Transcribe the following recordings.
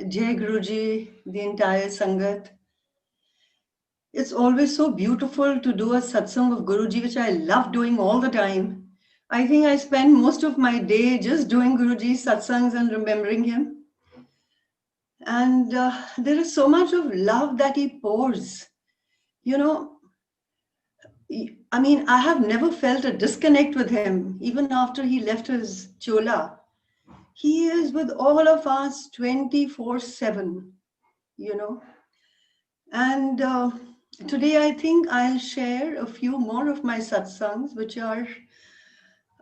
Jai Guruji, the entire Sangat. It's always so beautiful to do a satsang of Guruji, which I love doing all the time. I think I spend most of my day just doing Guruji's satsangs and remembering him. And there is so much of love that he pours. You know, I mean, I have never felt a disconnect with him, even after he left his chola. He is with all of us 24/7, you know. And today I think I'll share a few more of my satsangs, which are,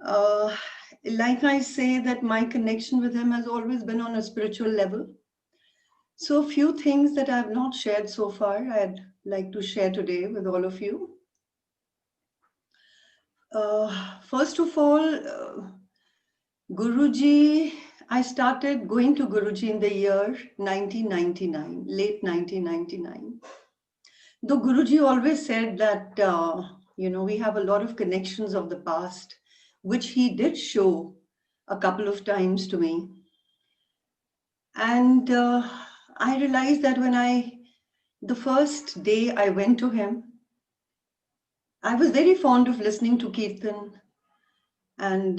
uh, like I say, that my connection with him has always been on a spiritual level. So, a few things that I have not shared so far, I'd like to share today with all of you. First of all, Guruji, I started going to Guruji in the year 1999, late 1999. Though Guruji always said that, we have a lot of connections of the past, which he did show a couple of times to me. And I realized that the first day I went to him, I was very fond of listening to Kirtan. And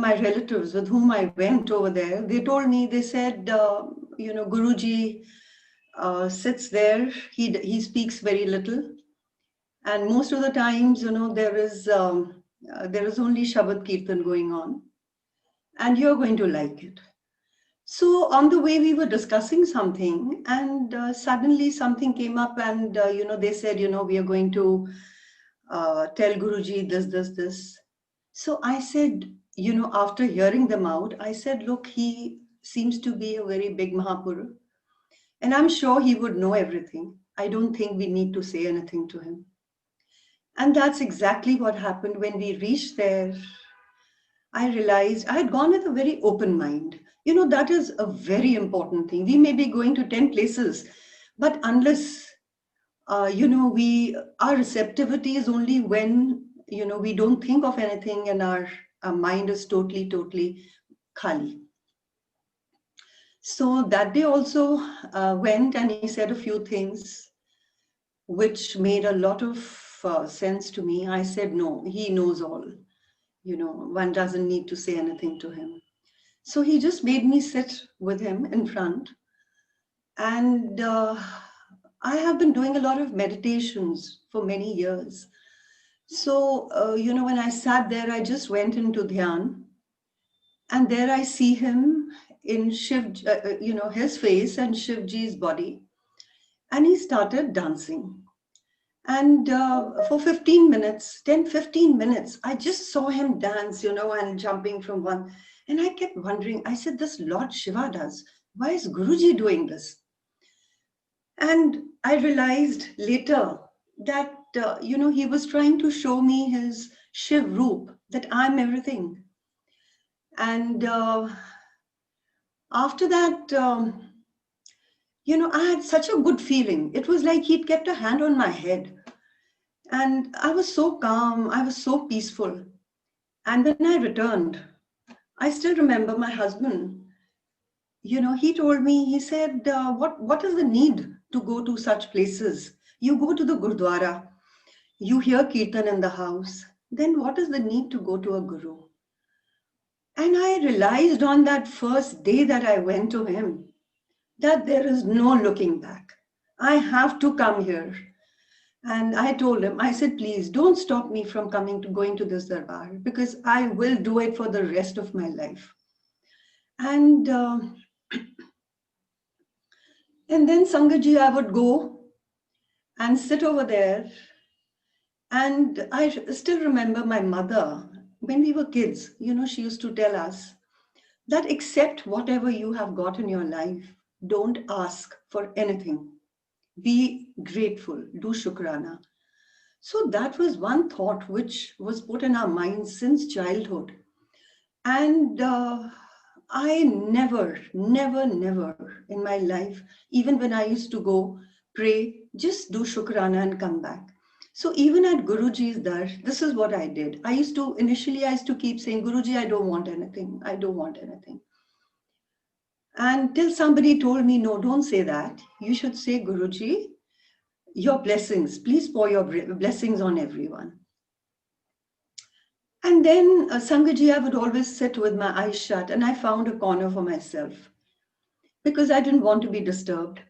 my relatives with whom I went over there, they told me, they said, Guruji sits there, he speaks very little. And most of the times, there is only Shabad Kirtan going on, and you're going to like it. So on the way, we were discussing something, and suddenly something came up, and they said, we are going to tell Guruji this. So I said, after hearing them out, I said, look, he seems to be a very big Mahapurusha, and I'm sure he would know everything. I don't think we need to say anything to him. And that's exactly what happened when we reached there. I realized I had gone with a very open mind. That is a very important thing. We may be going to 10 places, but unless, our receptivity is only when, we don't think of anything and our mind is totally khali. So that day also went, and he said a few things which made a lot of sense to me. I said, no, he knows all. One doesn't need to say anything to him. So he just made me sit with him in front. And I have been doing a lot of meditations for many years. So, when I sat there, I just went into Dhyan. And there I see him in his face and Shivji's body. And he started dancing. And for 15 minutes, 10, 15 minutes, I just saw him dance, and jumping from one. And I kept wondering, I said, this Lord Shiva does. Why is Guruji doing this? And I realized later that, he was trying to show me his Shiv Roop, that I'm everything. And after that, I had such a good feeling. It was like he'd kept a hand on my head. And I was so calm, I was so peaceful. And when I returned, I still remember my husband, he told me, he said, what is the need to go to such places? You go to the Gurdwara, you hear Kirtan in the house, then what is the need to go to a Guru? And I realized on that first day that I went to him, that there is no looking back. I have to come here. And I told him, I said, please don't stop me from going to this darbar, because I will do it for the rest of my life. And then Sangaji, I would go and sit over there. And I still remember my mother, when we were kids, she used to tell us that accept whatever you have got in your life. Don't ask for anything. Be grateful, do shukrana. So that was one thought which was put in our minds since childhood. And I never in my life, even when I used to go pray, just do shukrana and come back. So even at Guruji's dar, this is what I did. Initially I used to keep saying, Guruji, I don't want anything. I don't want anything. Until somebody told me, no, don't say that. You should say, Guruji, your blessings, please pour your blessings on everyone. And then, Sangaji, I would always sit with my eyes shut, and I found a corner for myself because I didn't want to be disturbed.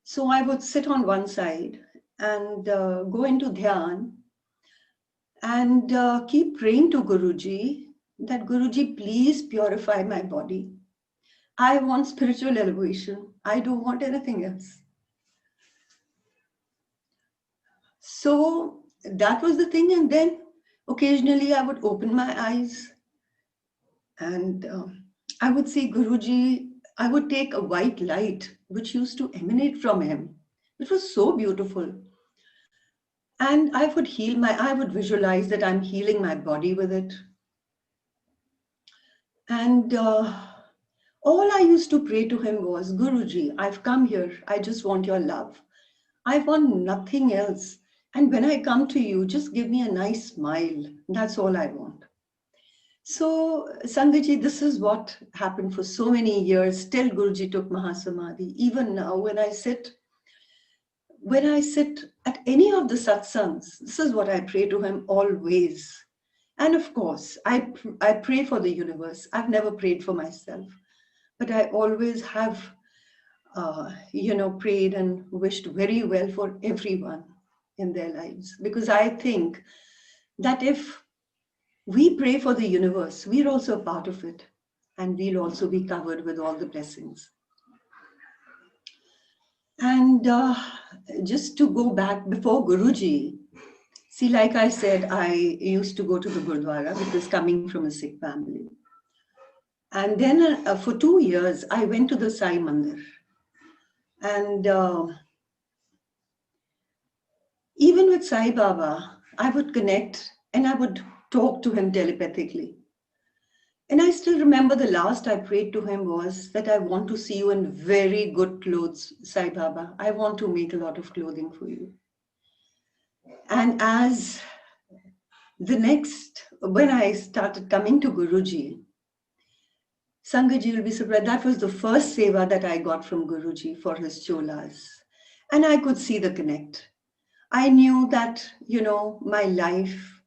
So I would sit on one side and go into dhyan and keep praying to Guruji that Guruji, please purify my body. I want spiritual elevation. I don't want anything else. So that was the thing. And then occasionally I would open my eyes and I would see Guruji. I would take a white light which used to emanate from him. It was so beautiful. And I would visualize that I'm healing my body with it. And all I used to pray to him was, Guruji, I've come here. I just want your love. I want nothing else. And when I come to you, just give me a nice smile. That's all I want. So, Sangaji, this is what happened for so many years till Guruji took Mahasamadhi. Even now, when I sit at any of the satsangs, this is what I pray to him always. And of course, I pray for the universe. I've never prayed for myself, but I always have, prayed and wished very well for everyone in their lives. Because I think that if we pray for the universe, we're also a part of it, and we'll also be covered with all the blessings. And just to go back before Guruji, see, like I said, I used to go to the Gurdwara because coming from a Sikh family. And then for 2 years, I went to the Sai Mandir. And even with Sai Baba, I would connect and I would talk to him telepathically. And I still remember the last I prayed to him was that I want to see you in very good clothes, Sai Baba. I want to make a lot of clothing for you. And as when I started coming to Guruji, Sangaji will be surprised, that was the first seva that I got from Guruji for his cholas. And I could see the connect. I knew that, my life,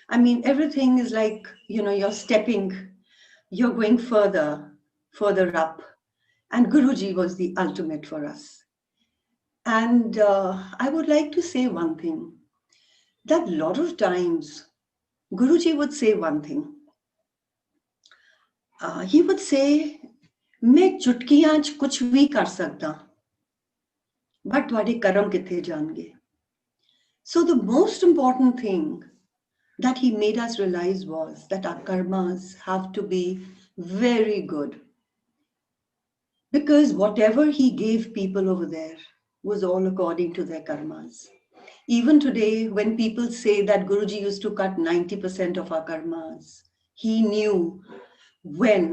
everything is like, you're stepping, you're going further up. And Guruji was the ultimate for us. And I would like to say one thing, that a lot of times Guruji would say one thing. He would say, मैं चुटकियां च कुछ भी कर सकता, but तुहाडे कर्म किथे जाणगे. So the most important thing that he made us realize was that our karmas have to be very good. Because whatever he gave people over there was all according to their karmas. Even today, when people say that Guruji used to cut 90% of our karmas, he knew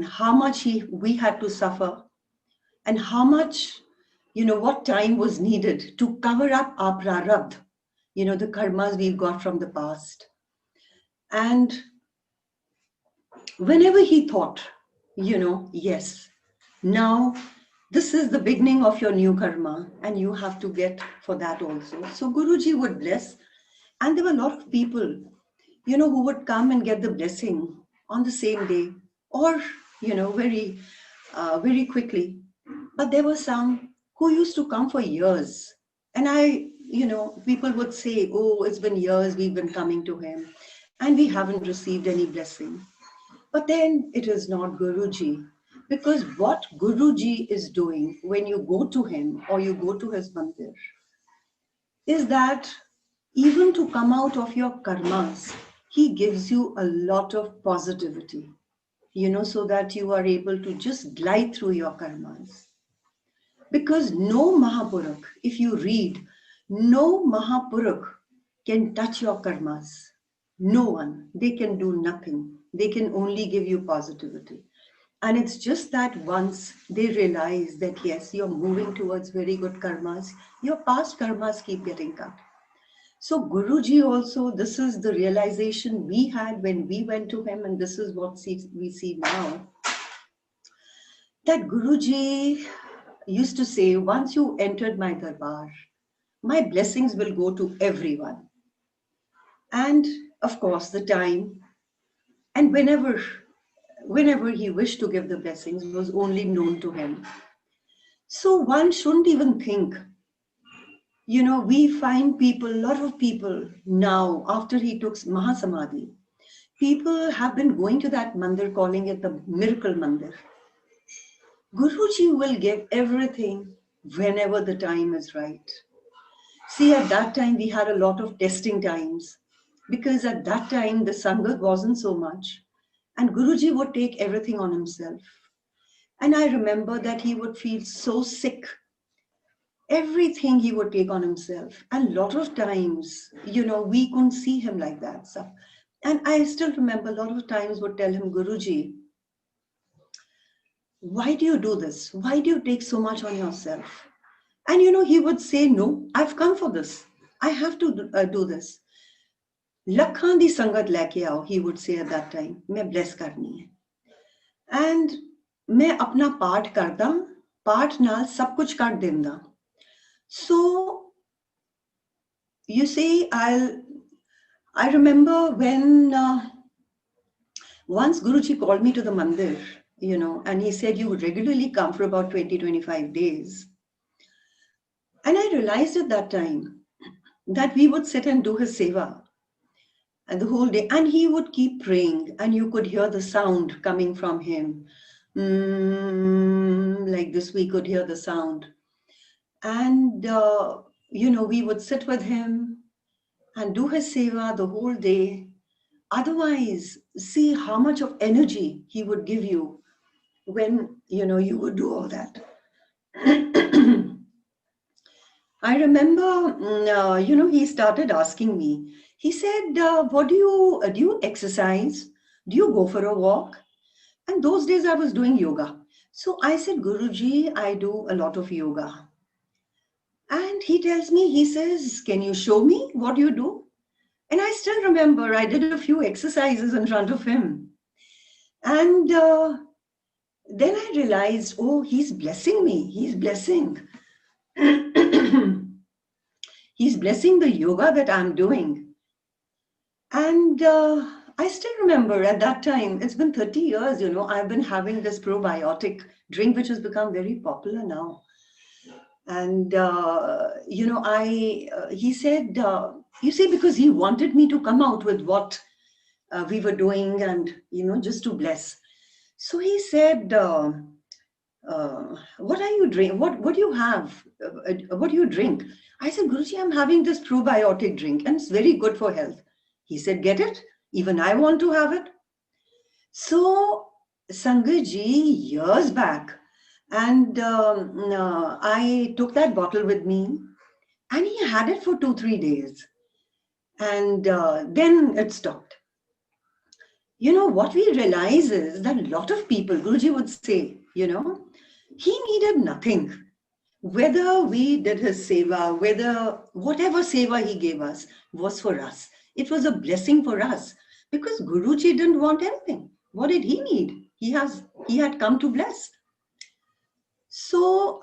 how much we had to suffer and how much, what time was needed to cover up our prarabdha, the karmas we've got from the past. And whenever he thought, yes, now this is the beginning of your new karma and you have to get for that also. So Guruji would bless. And there were a lot of people, who would come and get the blessing on the same day or, very, very quickly. But there were some who used to come for years. And people would say, oh, it's been years we've been coming to him and we haven't received any blessing. But then it is not Guruji. Because what Guruji is doing when you go to him or you go to his mandir is that even to come out of your karmas, he gives you a lot of positivity, so that you are able to just glide through your karmas. Because no Mahapurakh, if you read, no Mahapurakh can touch your karmas. No one. They can do nothing. They can only give you positivity. And it's just that once they realize that, yes, you're moving towards very good karmas, your past karmas keep getting cut. So Guruji also, this is the realization we had when we went to him, and this is what we see now. that Guruji used to say, once you entered my darbar, my blessings will go to everyone. And of course, the time and whenever he wished to give the blessings was only known to him. So one shouldn't even think, we find people, a lot of people now, after he took Mahasamadhi, people have been going to that mandir, calling it the miracle mandir. Guruji will give everything whenever the time is right. See, at that time, we had a lot of testing times because at that time, the Sangat wasn't so much. And Guruji would take everything on himself. And I remember that he would feel so sick. Everything he would take on himself. And a lot of times, we couldn't see him like that. So, and I still remember a lot of times would tell him, Guruji, why do you do this? Why do you take so much on yourself? And he would say, no, I've come for this. I have to do this. Lakhan di sangat leke aao, he would say at that time, main bless karni hai. And main apna part karda, part naal sab kuch kar denda. So, you see, I remember when once Guruji called me to the mandir, and he said, you would regularly come for about 20-25 days. And I realized at that time that we would sit and do his seva. And the whole day, and he would keep praying, and you could hear the sound coming from him. Like this, we could hear the sound. And, we would sit with him and do his seva the whole day. Otherwise, see how much of energy he would give you when, you would do all that. I remember, he started asking me. He said, what do you exercise? Do you go for a walk? And those days I was doing yoga. So I said, Guruji, I do a lot of yoga. And he tells me, he says, can you show me what you do? And I still remember I did a few exercises in front of him. And then I realized, oh, he's blessing me. He's blessing. He's blessing the yoga that I'm doing. And I still remember at that time, it's been 30 years, I've been having this probiotic drink, which has become very popular now. And, he said, you see, because he wanted me to come out with what we were doing and, just to bless. So he said, what are you drink? What do you have? What do you drink? I said, Guruji, I'm having this probiotic drink and it's very good for health. He said, get it? Even I want to have it. So, Sangaji, years back, and I took that bottle with me and he had it for 2-3 days. And then it stopped. What we realize is that a lot of people, Guruji would say, he needed nothing. Whether we did his seva, whatever seva he gave us was for us. It was a blessing for us because Guruji didn't want anything. What did he need? He had come to bless. So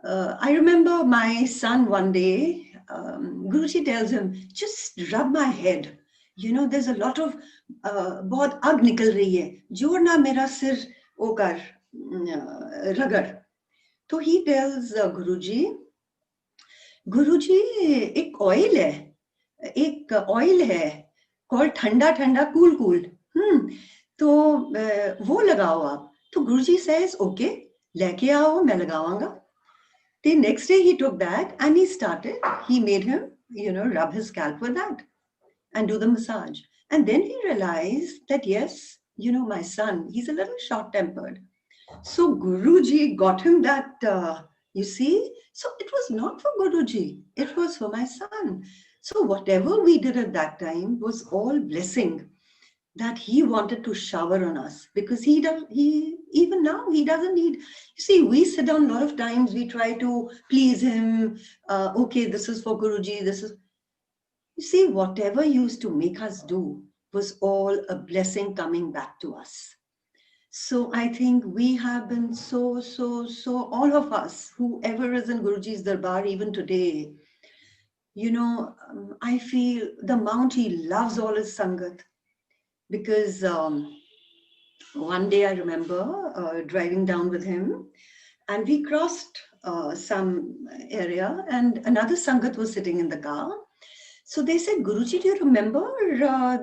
I remember my son one day, Guruji tells him, just rub my head. There's a lot of बहुत आग निकल रही है, जोर ना मेरा सिर ओकर रगड़. So he tells Guruji, एक oil है called ठंडा cool. तो वो लगाओ आप. तो Guruji says, okay, लेके आओ, मैं लगावांगा. The next day he took that and he made him, rub his scalp with that and do the massage. And then he realized that, yes, my son, he's a little short-tempered. So Guruji got him that, you see, so it was not for Guruji, it was for my son. So whatever we did at that time was all blessing that he wanted to shower on us because even now he doesn't need, you see, we sit down a lot of times, we try to please him. Okay, this is for Guruji, you see, whatever he used to make us do was all a blessing coming back to us. So I think we have been so, all of us, whoever is in Guruji's Darbar, even today, I feel the amount he loves all his Sangat. Because one day I remember driving down with him, and we crossed some area, and another Sangat was sitting in the car. So they said, Guruji, do you remember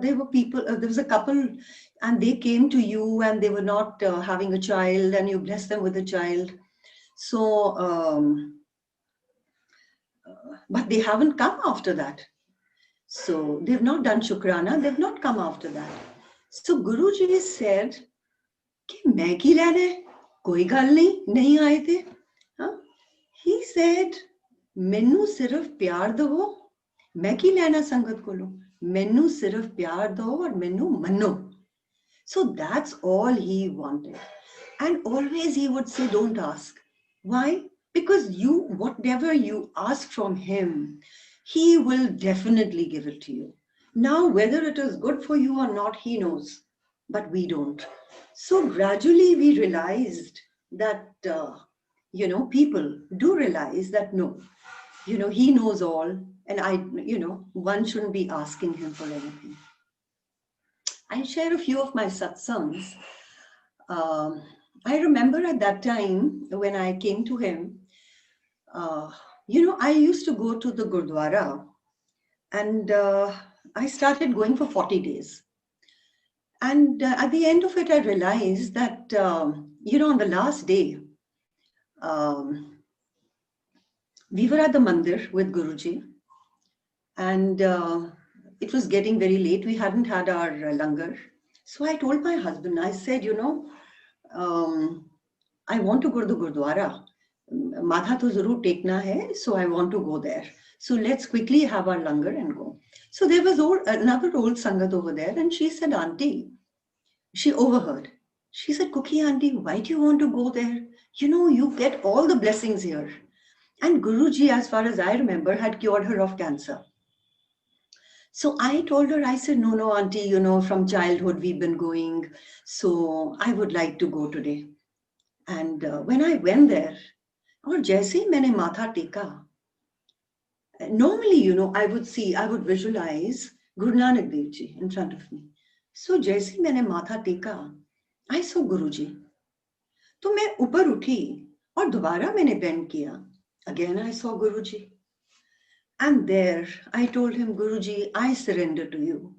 there were people, there was a couple, and they came to you and they were not having a child, and you blessed them with a child. So, but they haven't come after that. So they've not done Shukrana, they've not come after that. So Guruji said, कि मैं की लेना है, कोई गल नहीं आए थे. He said, मैनू सिर्फ प्यार दवो, मैं की लेना संगत कोलों, मैनू सिर्फ प्यार दो और मैनू मनो. So that's all he wanted. And always he would say, don't ask. Why? Because whatever you ask from him, he will definitely give it to you. Now, whether it is good for you or not, he knows, but we don't. So gradually we realized that, people do realize that no, he knows all, and one shouldn't be asking him for anything. I'll share a few of my satsangs. I remember at that time when I came to him, I used to go to the Gurdwara, and I started going for 40 days. And at the end of it, I realized that, on the last day, we were at the mandir with Guruji, and it was getting very late. We hadn't had our langar. So I told my husband, I said, I want to go to the Gurdwara. Matha to zarur tekna hai, so I want to go there. So let's quickly have our langar and go. So there was another old Sangat over there, and she said, Auntie, she overheard. She said, Cookie Auntie, why do you want to go there? You get all the blessings here. And Guruji, as far as I remember, had cured her of cancer. So I told her, I said, no, Auntie, from childhood we've been going. So I would like to go today. And when I went there, और जैसे ही मैंने माथा टेका, normally, I would visualize Guru Nanak Dev Ji in front of me. So जैसे ही मैंने माथा टेका, I saw Guruji. तो मैं ऊपर उठी और दोबारा मैंने bend किया. Again I saw Guruji. And there I told him, Guruji, I surrender to you.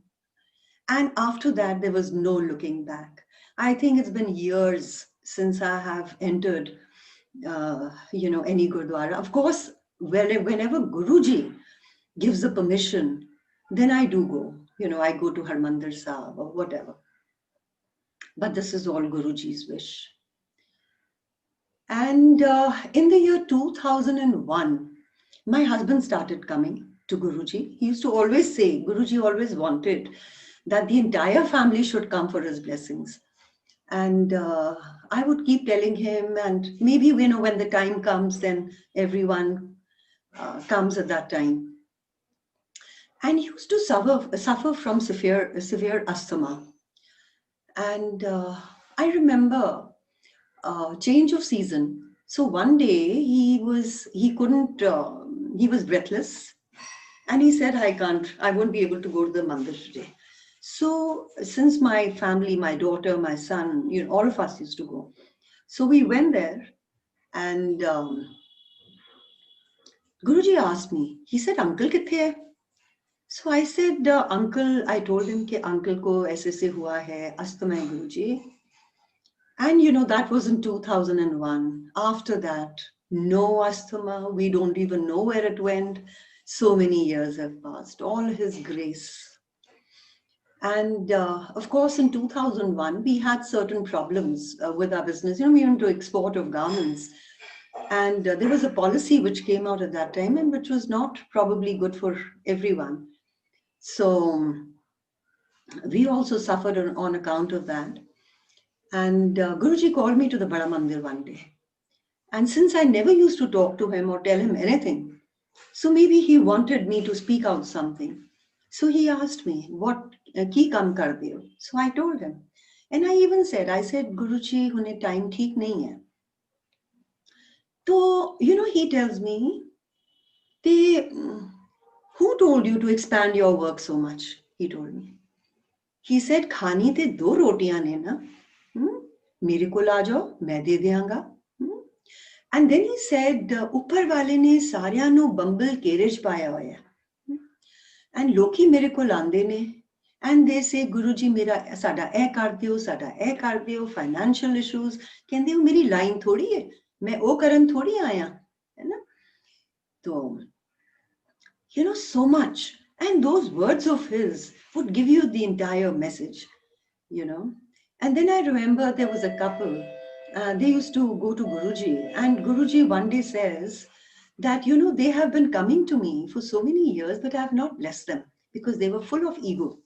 And after that, there was no looking back. I think it's been years since I have entered any Gurdwara. Of course, whenever Guruji gives the permission, then I do go. I go to Harmandir Sahib or whatever. But this is all Guruji's wish. And in the year 2001, my husband started coming to Guruji. He used to always say, Guruji always wanted that the entire family should come for his blessings. And I would keep telling him, and maybe, when the time comes, then everyone comes at that time. And he used to suffer from severe asthma. And I remember change of season. So one day he was breathless, and he said, I won't be able to go to the mandir today. So since my family, my daughter, my son, all of us used to go. So we went there, and Guruji asked me, he said, Uncle kithe hai? So I said, Uncle, I told him कि uncle को ऐसे से हुआ है, asthma है Guruji. And that was in 2001. After that, no asthma. We don't even know where it went. So many years have passed. All his grace. And of course, in 2001, we had certain problems with our business. We went to export of garments. And there was a policy which came out at that time, and which was not probably good for everyone. So we also suffered on account of that. And Guruji called me to the Bada Mandir one day. And since I never used to talk to him or tell him anything, so maybe he wanted me to speak out something. So he asked me, what ki kam kar diyo? So I told him. And I even said, Guruji, hune time theek nahi hai. So, he tells me, they, who told you to expand your work so much? He told me. He said, खानी ते 2 रोटियां ने ना, मेरे को ला जाओ, मैं दे दियांगा. And then he said, ऊपर वाले ने सारियां नु बंबल केरेज पाया होया. And लोकी मेरे को लांदे ने. And they say, Guruji, मेरा साडा ए कर दियो, साडा ए कर दियो, financial issues. कहंदे हो मेरी लाइन थोड़ी है, मैं ओ करन थोड़ी आया, है ना? तो, so much. And those words of his would give you the entire message, And then I remember there was a couple, they used to go to Guruji, and Guruji one day says that, they have been coming to me for so many years, but I have not blessed them because they were full of ego.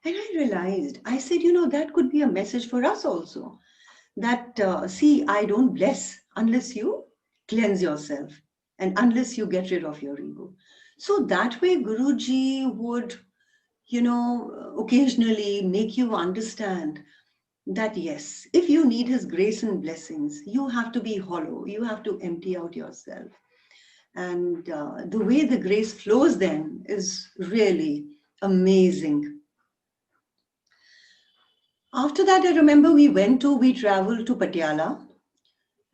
And I realized, I said, that could be a message for us also. That, see, I don't bless unless you cleanse yourself and unless you get rid of your ego. So that way, Guruji would, occasionally make you understand that, yes, if you need his grace and blessings, you have to be hollow. You have to empty out yourself. And the way the grace flows then is really amazing. After that, I remember we traveled to Patiala,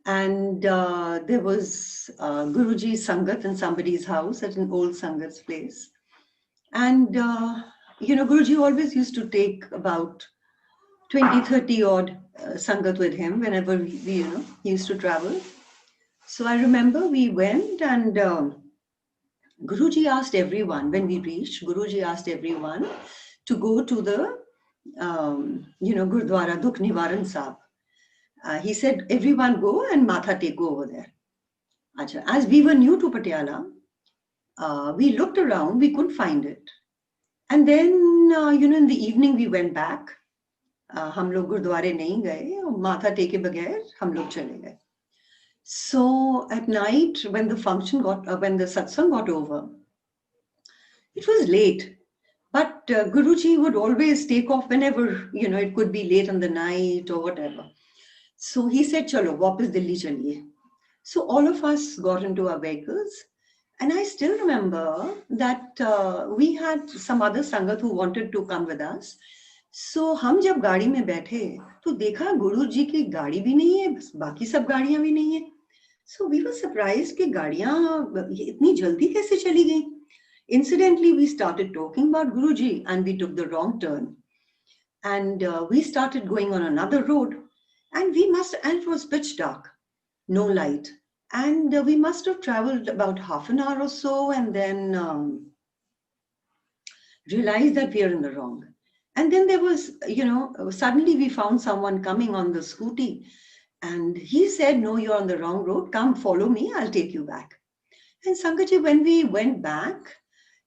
and there was Guruji Sangat in somebody's house at an old Sangat's place. And, Guruji always used to take about 20, 30 odd Sangat with him whenever he used to travel. So I remember we went, and Guruji asked everyone, when we reached, Guruji asked everyone to go to the Gurdwara Dukh Nivaran Sahib. He said, everyone go and Matha take over there. Achha. As we were new to Patiala, we looked around, we couldn't find it. And then, in the evening we went back. हम लोग गुरुद्वारे नहीं गए, माथा टेके बगैर हम लोग चले गए. So at night, when the satsang got over, it was late. But Guruji would always take off whenever, it could be late in the night or whatever. So he said, chalo, वापस दिल्ली चलिए. So all of us got into our vehicles. And I still remember that we had some other Sangat who wanted to come with us. So हम जब गाड़ी में बैठे तो देखा गुरुजी की गाड़ी भी नहीं है, बाकी सब गाड़ियां भी नहीं है. So we were surprised कि गाड़ियां इतनी जल्दी कैसे चली गई. Incidentally, we started talking about Guruji and we took the wrong turn. And we started going on another road, and it was pitch dark, no light. And we must have traveled about half an hour or so, and then realized that we are in the wrong. And then there was, suddenly we found someone coming on the scooty, and he said, no, you're on the wrong road. Come follow me, I'll take you back. And Sangaji, when we went back,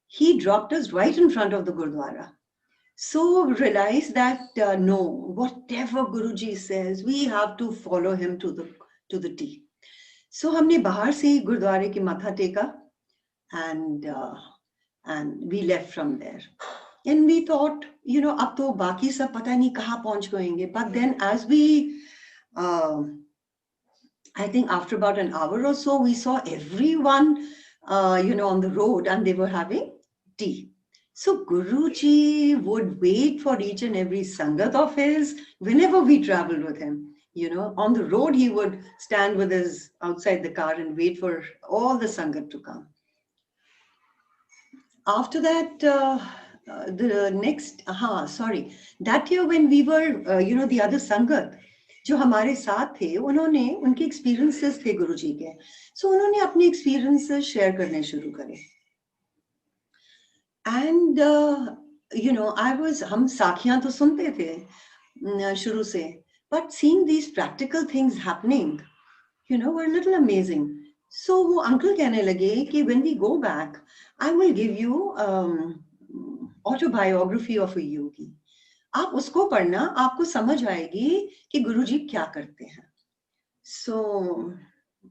he dropped us right in front of the Gurdwara. So realized that, no, whatever Guruji says, we have to follow him to the T. So हमने बाहर से ही गुरुद्वारे की माथा टेका, and we left from there. And we thought, अब तो बाकी सब पता नहीं कहाँ पहुँच गएंगे. But then as we, I think after about an hour or so, we saw everyone, on the road, and they were having tea. So Guruji would wait for each and every Sangat of his whenever we traveled with him. On the road, he would stand with his outside the car and wait for all the Sangat to come. After that, the next, that year when we were, the other Sangat, जो हमारे साथ थे, उनके experiences थे गुरुजी के. So उन्होंने अपने experiences share करने शुरू करे. And, हम साखियां तो सुनते थे शुरू से, but seeing these practical things happening, were a little amazing. So वो uncle कहने लगे कि when we go back, I will give you autobiography of a yogi. आप उसको पढ़ना, आपको समझ आएगी कि गुरुजी क्या करते हैं. So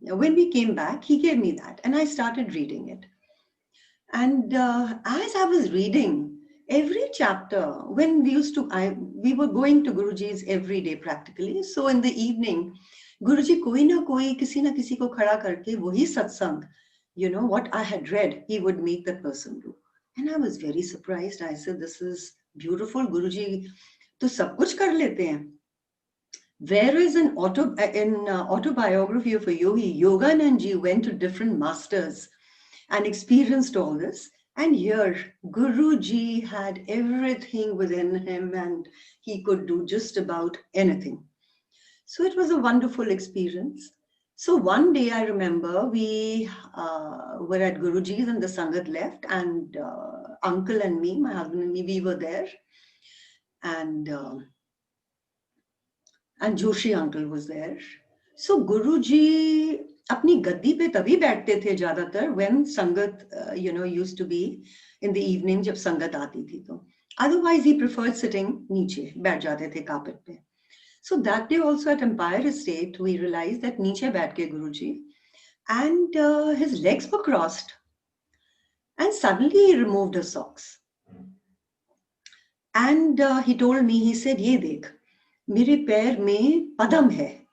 when we came back, he gave me that, and I started reading it. And as I was reading, every chapter, when we used to, we were going to Guruji's every day practically. So in the evening, Guruji koi na kisi ko khada karke wahi satsang, you know, what I had read, he would make that person do. And I was very surprised. I said, this is beautiful. Guruji to sab kuch kar lete hain. Whereas in autobiography of a yogi, Yoganand ji went to different masters and experienced all this. And here, Guruji had everything within him and he could do just about anything. So it was a wonderful experience. So one day I remember we were at Guruji's and the Sangat left, and uncle and me, my husband and me, we were there. And Joshi uncle was there. So Guruji अपनी गद्दी पे तभी बैठते थे ज्यादातर when संगत used to be in the evening जब संगत आती थी तो. Otherwise he preferred sitting नीचे, बैठ जाते थे carpet पे. So that day also at Empire Estate we realized that नीचे बैठ के Guruji and his legs were crossed and suddenly he removed his socks and he told me, he said, ये देख मेरे पैर में पदम है.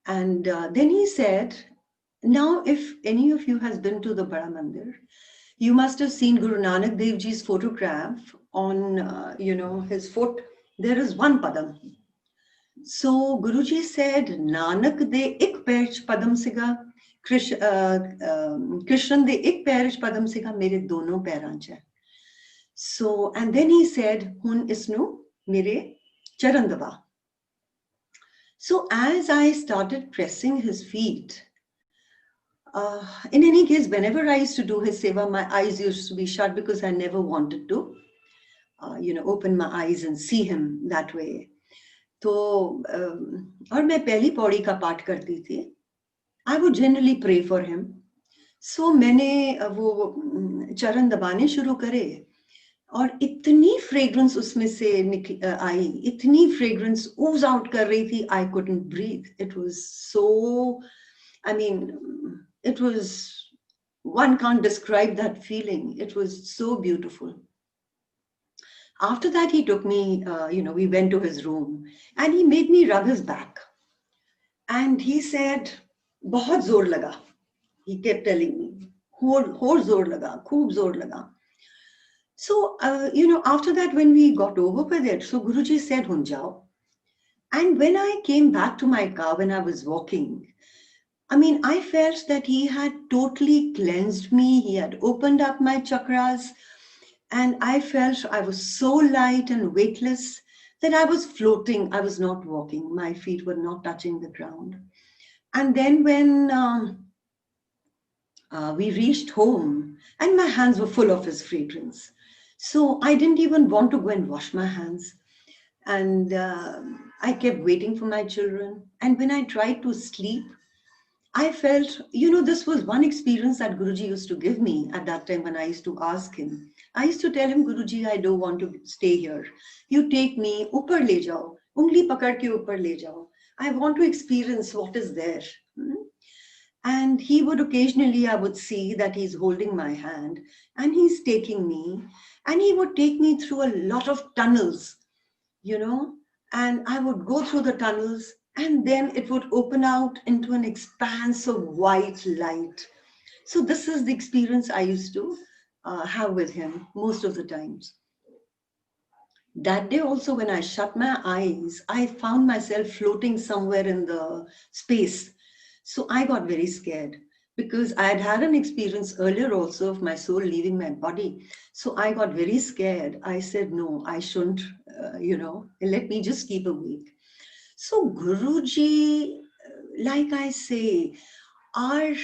And then he said, now if any of you has been to the Bada Mandir, you must have seen Guru Nanak Dev Ji's photograph on, his foot. There is one padam. So Guruji said, Nanak de ik pair ch padam siga, Krishnan de ik pair ch padam siga, mere dono pairan cha. So, and then he said, Hun isnu mere charan daba. So as I started pressing his feet, in any case, whenever I used to do his seva, my eyes used to be shut because I never wanted to, open my eyes and see him that way. So, और मैं पहली पौड़ी का पाठ करती थी. I would generally pray for him. So मैंने वो चरण दबाने शुरू करे. और इतनी फ्रेग्रेंस उसमें से आई, इतनी फ्रेग्रेंस ooze out कर रही थी, I couldn't breathe. It was so, it was, one can't describe that feeling. It was so beautiful. After that, he took me, we went to his room and he made me rub his back. And he said, बहुत जोर लगा. He kept telling me, और जोर लगा, खूब जोर लगा. So, after that, when we got over with it, so Guruji said, Hun jao. And when I came back to my car, when I was walking, I felt that he had totally cleansed me. He had opened up my chakras. And I felt I was so light and weightless that I was floating. I was not walking. My feet were not touching the ground. And then when we reached home, and my hands were full of his fragrance. So I didn't even want to go and wash my hands. And I kept waiting for my children. And when I tried to sleep, I felt, this was one experience that Guruji used to give me at that time when I used to ask him. I used to tell him, Guruji, I don't want to stay here. You take me, upar le jao, ungli pakad ke upar le jao. I want to experience what is there. And he would occasionally, I would see that he's holding my hand and he's taking me and he would take me through a lot of tunnels, and I would go through the tunnels and then it would open out into an expanse of white light. So this is the experience I used to have with him most of the times. That day also, when I shut my eyes, I found myself floating somewhere in the space. So I got very scared because I had had an experience earlier also of my soul leaving my body. So I got very scared. I said, no, I shouldn't, let me just keep awake. So Guruji, like I say, I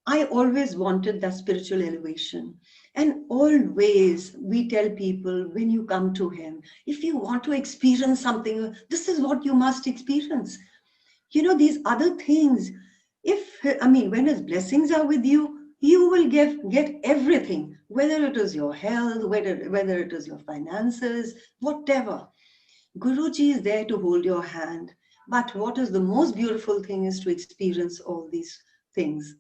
always wanted that spiritual elevation. And always we tell people, when you come to him, if you want to experience something, this is what you must experience. These other things, when his blessings are with you, you will get everything, whether it is your health, whether it is your finances, whatever. Guruji is there to hold your hand. But what is the most beautiful thing is to experience all these things.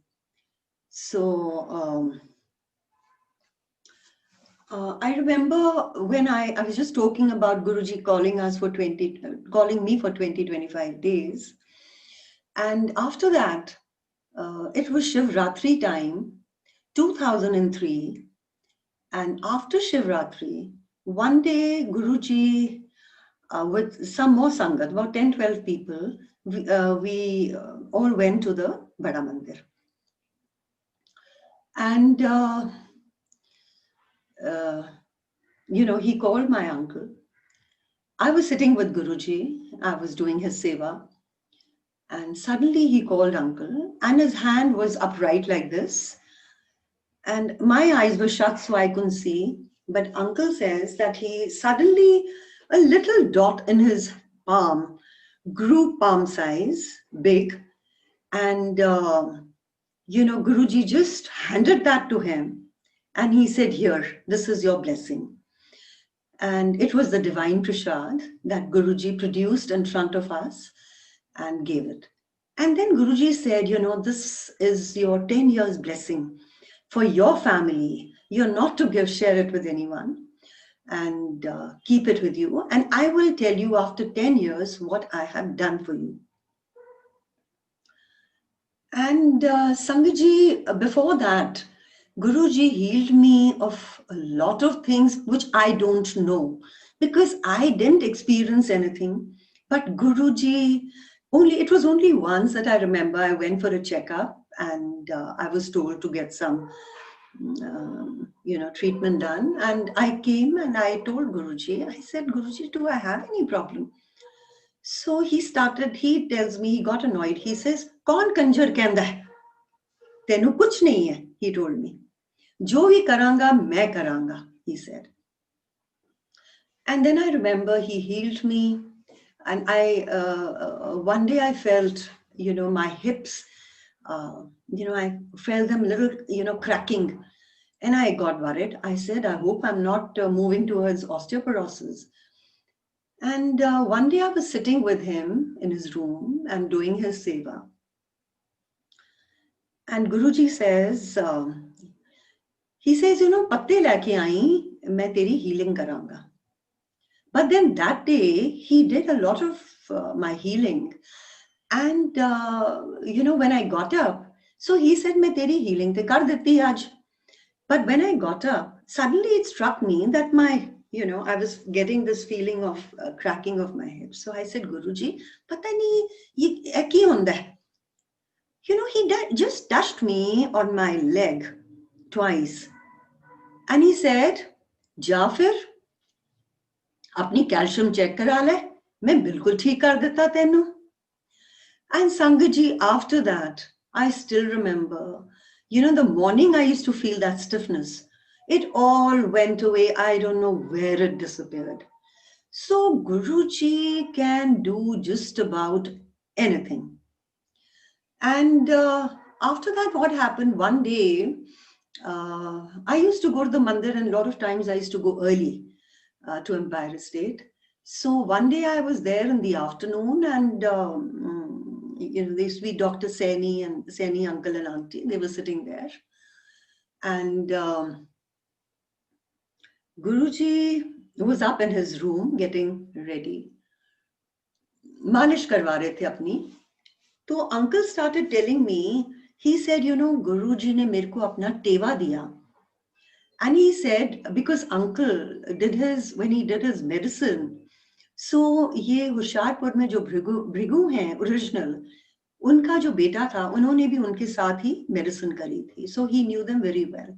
So I remember when I was just talking about Guruji calling us for calling me for 20-25 days. And after that, it was Shivratri time, 2003. And after Shivratri, one day Guruji, with some more Sangat, about 10-12 people, we all went to the Bada Mandir. And, he called my uncle. I was sitting with Guruji. I was doing his seva. And suddenly he called uncle, and his hand was upright like this. And my eyes were shut, so I couldn't see. But uncle says that he suddenly, a little dot in his palm grew palm size, big. And, Guruji just handed that to him. And he said, "Here, this is your blessing." And it was the divine prasad that Guruji produced in front of us and gave it. And then Guruji said, "This is your 10 years blessing for your family. You're not to share it with anyone, and keep it with you. And I will tell you after 10 years what I have done for you." And Sangaji, before that, Guruji healed me of a lot of things which I don't know, because I didn't experience anything. But Guruji, it was only once that I remember I went for a checkup, and I was told to get some treatment done. And I came and I told Guruji, I said, "Guruji, do I have any problem?" So he tells me, he got annoyed. He says, "Kaun kanjar kehanda hai? Tenu kuch nahi hai," he told me. "Jo bhi karanga, main karanga," he said. And then I remember he healed me. And one day I felt, my hips, I felt them little, cracking. And I got worried. I said, "I hope I'm not moving towards osteoporosis." And one day I was sitting with him in his room and doing his seva. And Guruji says, "Patte leke aayi, main teri healing karanga." But then that day, he did a lot of my healing. And, when I got up, so he said, "Main teri healing te kar deti aaj." But when I got up, suddenly it struck me that I was getting this feeling of cracking of my hips. So I said, "Guruji, pata nahi, ye ki honda hai?" He just touched me on my leg twice. And he said, "जा फिर अपनी calcium check करा ले, मैं बिल्कुल ठीक कर देता तेनू." And Sangaji, after that, I still remember, the morning I used to feel that stiffness. It all went away. I don't know where it disappeared. So Guruji can do just about anything. And after that, what happened one day, I used to go to the mandir, and a lot of times I used to go early to Empire Estate. So one day I was there in the afternoon, and there used to be Dr. Saini and Saini uncle and auntie. They were sitting there. And Guruji was up in his room getting ready. Malish karwa rahe the apni. So uncle started telling me, he said, "Guruji ne mere ko apna teva diya." And he said, because uncle when he did his medicine, so ये होशियारपुर में जो भृगु हैं original, उनका जो बेटा था, उन्होंने भी उनके साथ ही मेडिसिन करी थी. So he knew them very well.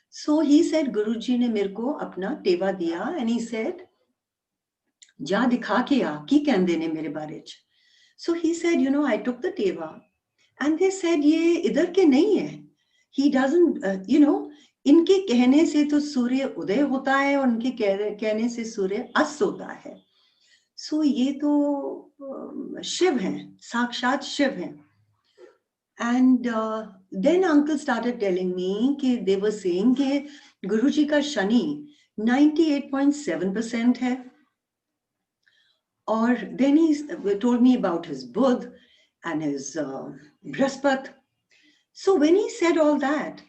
So he said, "Guruji ने मेरे को अपना टेवा दिया." And he said, "जा दिखा के आ, की कहंदे ने मेरे बारे च." So he said, I took the teva. And they said, "ये इधर के नहीं है. He doesn't, इनके कहने से तो सूर्य उदय होता है और उनके कहने से सूर्य अस्त होता है. So ये तो शिव हैं, साक्षात शिव हैं." And then uncle started telling me कि they were saying कि गुरुजी का शनि 98.7% है. Or then he told me about his Budh and his Brahspat. So when he said all that,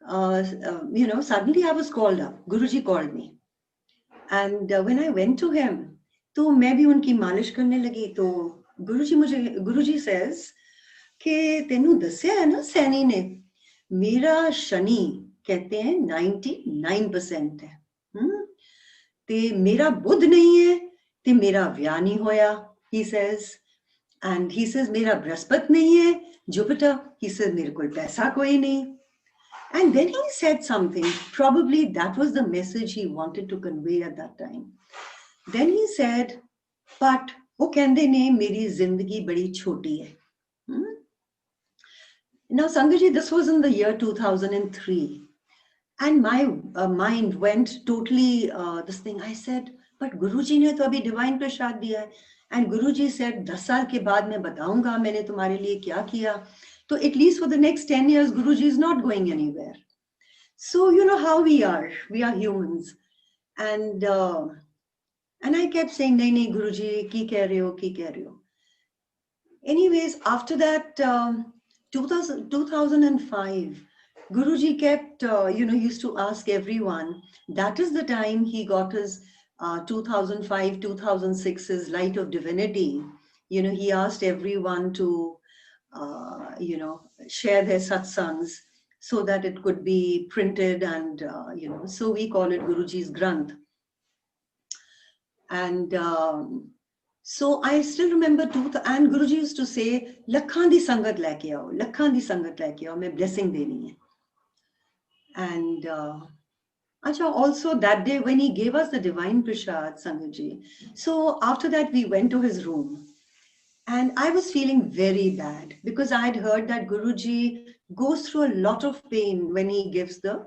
suddenly I was called up. Guruji called me. And when I went to him, तो मैं भी उनकी मालिश करने लगी. तो गुरुजी says कि तेनू दस्या है ना सैनी ने, मेरा शनि कहते हैं 99% है. ते मेरा बुध नहीं है, ते मेरा व्याह नहीं होया, he says. And he says मेरा बृहस्पति नहीं है, Jupiter. He says मेरे को पैसा कोई नहीं. And then he said something, probably that was the message he wanted to convey at that time. Then he said, but वो कहंदे ने मेरी जिंदगी बड़ी छोटी है. Now Sangaji, this was in the year 2003. And my mind went totally this thing. I said, but Guruji ने तो अभी divine प्रसाद दिया है. And Guruji said, 10 साल के बाद मैं बताऊंगा मैंने तुम्हारे लिए क्या किया. So at least for the next 10 years, Guruji is not going anywhere. So you know how we are humans. And I kept saying, nahi, Guruji, ki keh rahe ho. Anyways, after that, 2005, Guruji kept, used to ask everyone. That is the time he got his 2005, 2006's Light of Divinity. He asked everyone to, share their satsangs so that it could be printed and, so we call it Guruji's Granth. And so I still remember, and Guruji used to say, Lakhan di sangat leke aao, Lakhan di sangat leke aao, main blessing deni hai. And also that day when he gave us the divine prasad, Sangaji, so after that we went to his room. And I was feeling very bad because I had heard that Guruji goes through a lot of pain when he gives the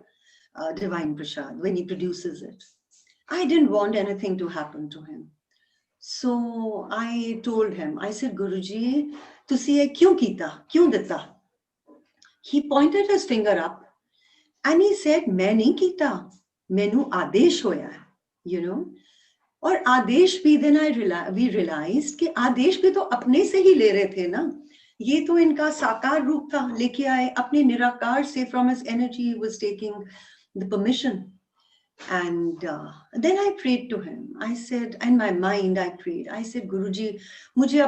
divine prasad, when he produces it. I didn't want anything to happen to him. So I told him, I said, Guruji, tusi ye kyun kita? Kyun ditta? He pointed his finger up and he said, main nahi kita, mainu aadesh hoya hai, और आदेश भी then we realized कि आदेश भी तो अपने से ही ले रहे थे ना. ये तो इनका साकार रूप था, लेके आए अपने निराकार से. From his energy he was taking the permission. And then I prayed to him. I said, in my mind I prayed. I said, Guruji, मुझे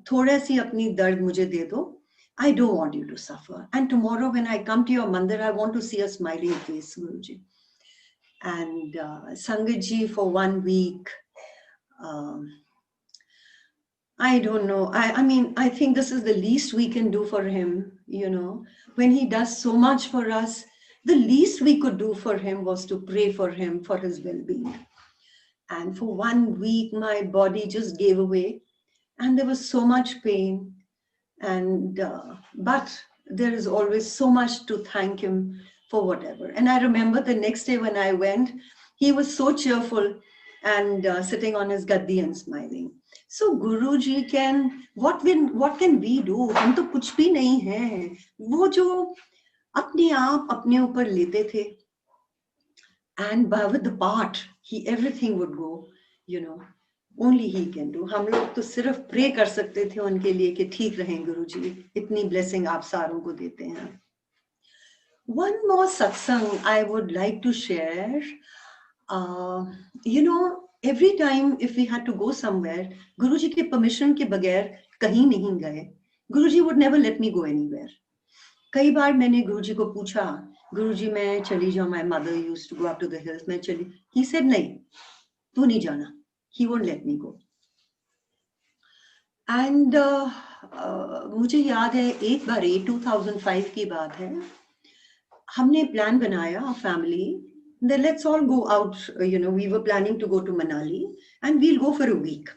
थोड़ा सी अपनी दर्द मुझे दे दो. I don't want you to suffer. And tomorrow when I come to your mandir, I want to see a smiling face, Guruji. And Sangaji, for 1 week, I don't know. I mean, I think this is the least we can do for him, when he does so much for us. The least we could do for him was to pray for him, for his well-being. And for 1 week, my body just gave away and there was so much pain. And, but there is always so much to thank him for whatever. And I remember the next day when I went, he was so cheerful and sitting on his gaddi and smiling. So Guruji what can we do? हम तो कुछ भी नहीं हैं. वो जो अपने आप अपने ऊपर लेते थे. And with the part, everything would go, only he can do. हम लोग तो सिर्फ pray कर सकते थे उनके लिए कि ठीक रहें गुरुजी. इतनी blessing आप सारों को देते हैं. One more satsang I would like to share. Every time if we had to go somewhere, Guruji के permission के बगैर कहीं नहीं गए. Guruji would never let me go anywhere. कई बार मैंने गुरुजी को पूछा, गुरुजी मैं चली जाऊं, my mother used to go up to the hills, मैं चली. He said नहीं, तू नहीं जाना. He won't let me go. And मुझे याद है एक बार 2005 की बात है, हमने प्लान बनाया family, then let's all go out, we were planning to go to Manali and we'll go for a week.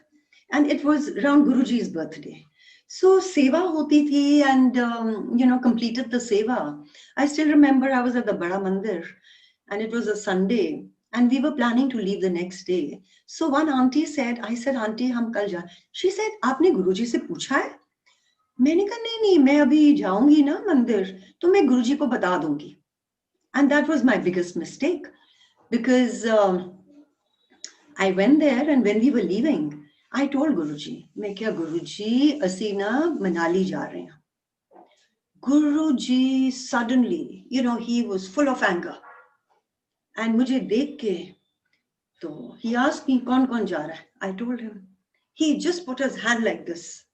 And it was around Guruji's birthday. So seva hoti thi and, completed the seva. I still remember I was at the Bada Mandir and it was a Sunday and we were planning to leave the next day. So one auntie said, I said, auntie, hum kal ja. She said, aapne Guruji se pucha hai? मैंने कहा नहीं, मैं अभी जाऊंगी ना मंदिर, तो मैं गुरुजी को बता दूंगी. And that was my biggest mistake because I went there and when we were leaving, I told Guruji, मैं क्या गुरुजी असी ना मनाली जा रहे हैं. Guruji suddenly, he was full of anger. And मुझे देख के, तो he asked me, कौन जा रहा है? I told him. He just put his hand like this.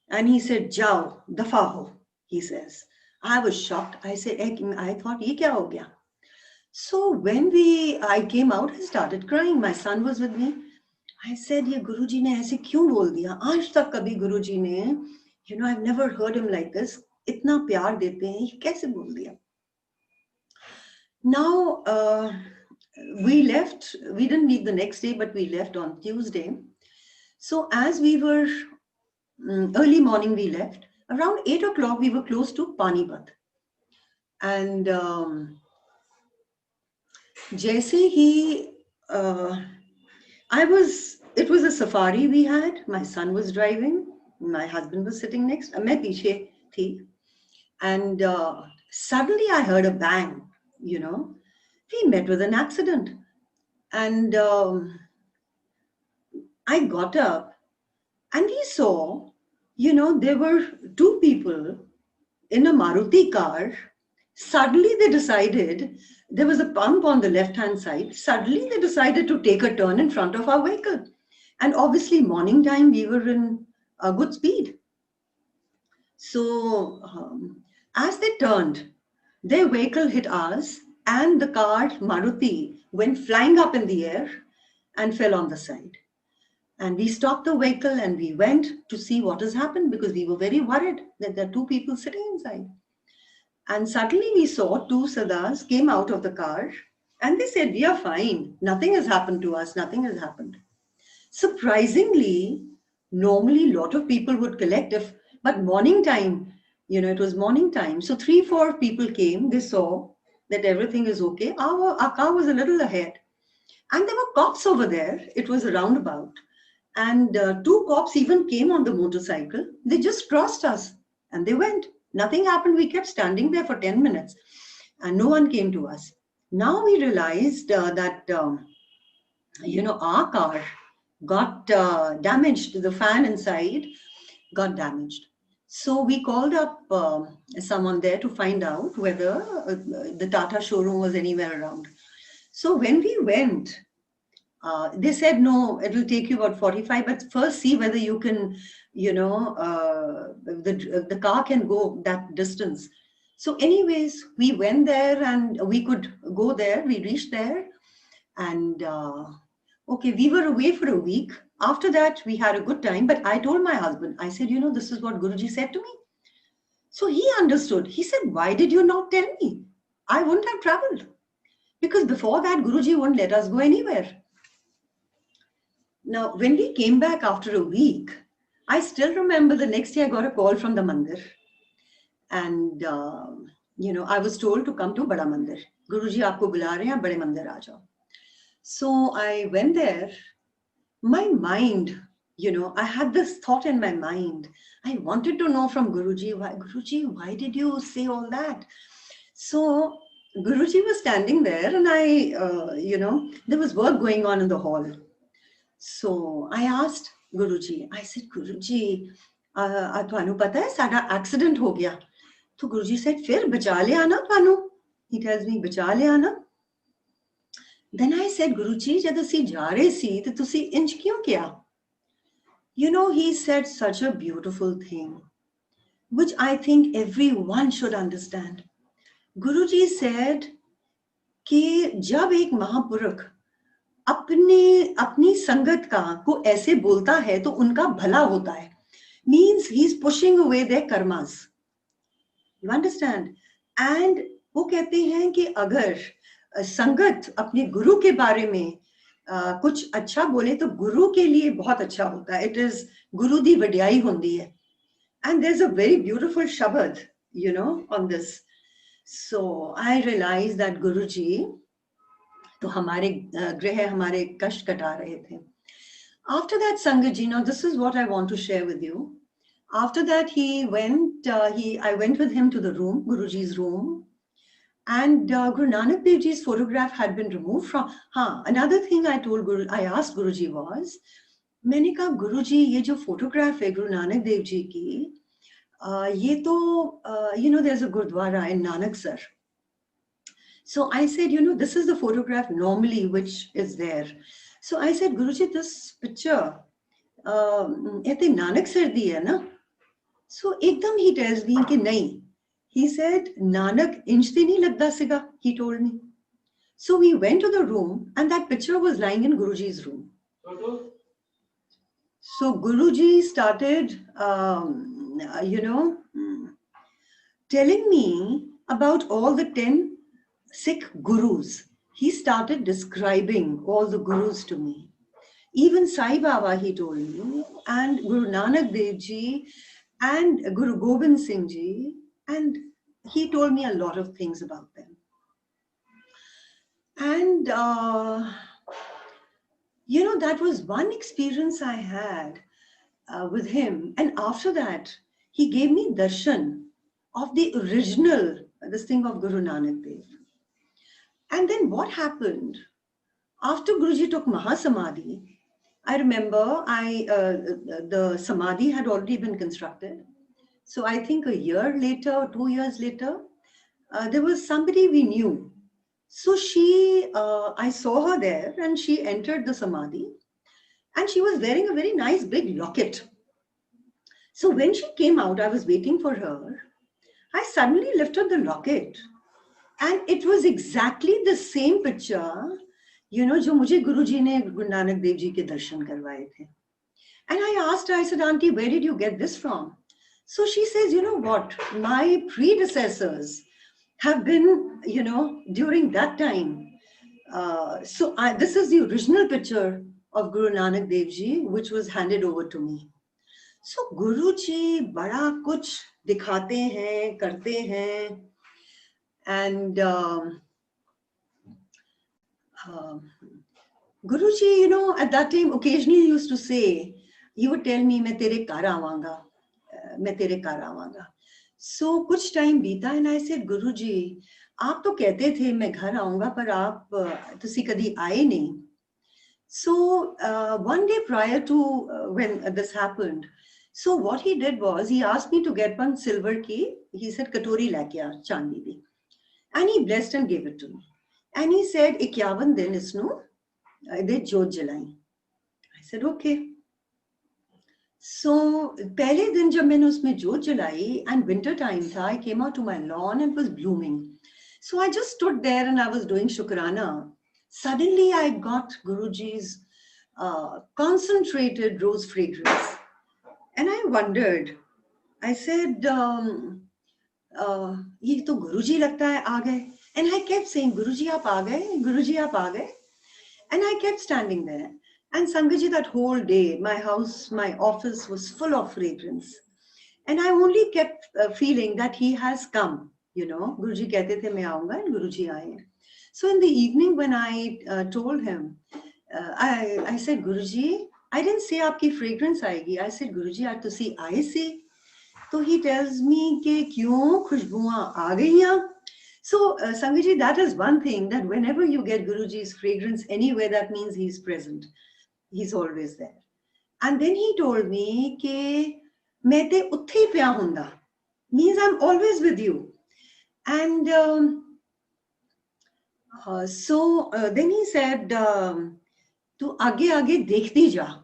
And he said, जाओ, दफा हो, he says. I was shocked. I said, I thought, ये क्या हो गया? So when I came out, I started crying. My son was with me. I said, ये गुरुजी ने ऐसे क्यों बोल दिया? आज तक कभी गुरुजी ने, I've never heard him like this. इतना प्यार देते हैं, ये कैसे बोल दिया? Now, we left. We didn't leave the next day, but we left on Tuesday. So as we were, early morning we left. Around 8 o'clock, we were close to Panipat. And जैसे ही it was a safari we had. My son was driving. My husband was sitting next. मैं पीछे थी. And suddenly I heard a bang, We met with an accident. And I got up and we saw, there were two people in a Maruti car. Suddenly they decided, there was a pump on the left-hand side. Suddenly they decided to take a turn in front of our vehicle. And obviously morning time, we were in a good speed. So as they turned, their vehicle hit ours and the car, Maruti, went flying up in the air and fell on the side. And we stopped the vehicle and we went to see what has happened because we were very worried that there are two people sitting inside. And suddenly we saw two Sardars came out of the car and they said, we are fine. Nothing has happened to us. Nothing has happened. Surprisingly, normally a lot of people would collect but morning time, it was morning time. So 3-4 people came. They saw that everything is okay. Our car was a little ahead. And there were cops over there. It was a roundabout. And 2 cops even came on the motorcycle. They just crossed us and they went. Nothing happened. We kept standing there for 10 minutes and no one came to us. Now we realized that, our car got damaged. The fan inside got damaged. So we called up someone there to find out whether the Tata showroom was anywhere around. So when we went, they said, no, it will take you about 45, but first see whether you can, the car can go that distance. So anyways, we went there and we could go there. We reached there and, okay, we were away for a week. After that, we had a good time, but I told my husband, I said, this is what Guruji said to me. So he understood. He said, why did you not tell me? I wouldn't have traveled. Because before that, Guruji wouldn't let us go anywhere. Now, when we came back after a week, I still remember the next day I got a call from the mandir. And, I was told to come to Bada Mandir. Guruji, aapko bula rahe hain, Bade Mandir aa jao. So I went there. My mind, I had this thought in my mind. I wanted to know from Guruji, why did you say all that? So Guruji was standing there and there was work going on in the hall. So I asked Guruji, I said, Guruji, ਤੁਹਾਨੂੰ ਪਤਾ ਹੈ ਸਾਡਾ accident ਹੋ ਗਿਆ. So Guruji said, ਫਿਰ ਬਚਾ ਲਿਆ ਨਾ ਤੁਹਾਨੂੰ? He tells me, ਬਚਾ ਲਿਆ ਨਾ? Then I said, Guruji, ਜਦ ਅਸੀਂ ਜਾ ਰਹੇ ਸੀ ਤੇ ਤੁਸੀਂ ਇੰਜ ਕਿਉਂ ਕਿਹਾ? He said such a beautiful thing, which I think everyone should understand. Guruji said कि जब एक महापुरुष अपनी संगत को ऐसे बोलता है तो उनका भला होता है. Means he's pushing away their karmas. You understand? And वो कहते हैं कि अगर संगत अपने गुरु के बारे में कुछ अच्छा बोले तो गुरु के लिए बहुत अच्छा होता है. It is गुरु दी वड्याई होती है. And there's a very beautiful shabad, on this. So I realized that Guruji तो हमारे ग्रह हमारे कष्ट कटा रहे थे. After that, Sangatji, now this is what I want to share with you. After that, I went with him to the room, Guruji's room, and Guru Nanak Dev Ji's photograph had been removed from. Another thing I asked Guruji was, मैंने कहा Guruji, ये जो photograph है Guru Nanak Dev Ji की, ये तो, there's a Gurdwara in Nanaksar. So I said, this is the photograph normally which is there. So I said, Guruji, this picture, ऐते Nanaksar di hai na? So ekdam he tells me कि नहीं. He said, Nanak inch te nahi lagda siga, he told me. So we went to the room and that picture was lying in Guruji's room. So Guruji started, telling me about all the 10 Sikh gurus. He started describing all the gurus to me. Even Sai Baba, he told me, and Guru Nanak Dev Ji, and Guru Gobind Singh Ji, and he told me a lot of things about them. And, that was one experience I had with him. And after that, he gave me darshan of the original, this thing of Guru Nanak Dev. And then what happened? After Guruji took Mahasamadhi, I remember the Samadhi had already been constructed. So I think a year later, 2 years later, there was somebody we knew. So I saw her there and she entered the Samadhi and she was wearing a very nice big locket. So when she came out, I was waiting for her. I suddenly lifted the locket and it was exactly the same picture, जो मुझे गुरुजी ने गुरु नानक देव जी के दर्शन करवाए थे. And I asked her, I said, Auntie, where did you get this from? So she says, you know what, my predecessors have been, during that time. This is the original picture of Guru Nanak Dev Ji, which was handed over to me. So Guruji bada kuch dikhate hain, karte hain. And Guruji, at that time, occasionally used to say, you would tell me, मैं तेरे घर आवांगा, मैं तेरे घर आवांगा. So कुछ time बीता and I said, Guruji, आप तो कहते थे मैं घर आऊंगा, पर आप तुसी कदी आए नहीं. So one day prior to when this happened, so what he did was he asked me to get one silver key. He said, Katori leke aa, chandi di. And he blessed and gave it to me. And he said, 51 din isnu de jyot jalai. I said, okay. So pehle din jab maine usme jyot jalai and winter time tha, I came out to my lawn and it was blooming. So I just stood there and I was doing shukrana. Suddenly I got Guruji's concentrated rose fragrance. And I wondered, I said, ये तो गुरुजी लगता है आ गए. And I kept saying, Guruji aap aa gaye, Guruji aap aa gaye. And I kept standing there. And Sangaji, that whole day, my house, my office was full of fragrance. And I only kept feeling that he has come, Guruji kehte the main aunga and Guruji aaye. So in the evening when I told him, I said, Guruji, I didn't say aapki fragrance aayegi. I said, Guruji, aaj tusi aaye si. So he tells me कि क्यों खुशबुआं आ गईयां. So Sangaji, that is one thing, that whenever you get Guruji's fragrance anywhere, that means he's present. He's always there. And then he told me कि मैं ते उत्थे ही पिया हुंदा, means I'm always with you. And then he said, तू आगे आगे देखती जा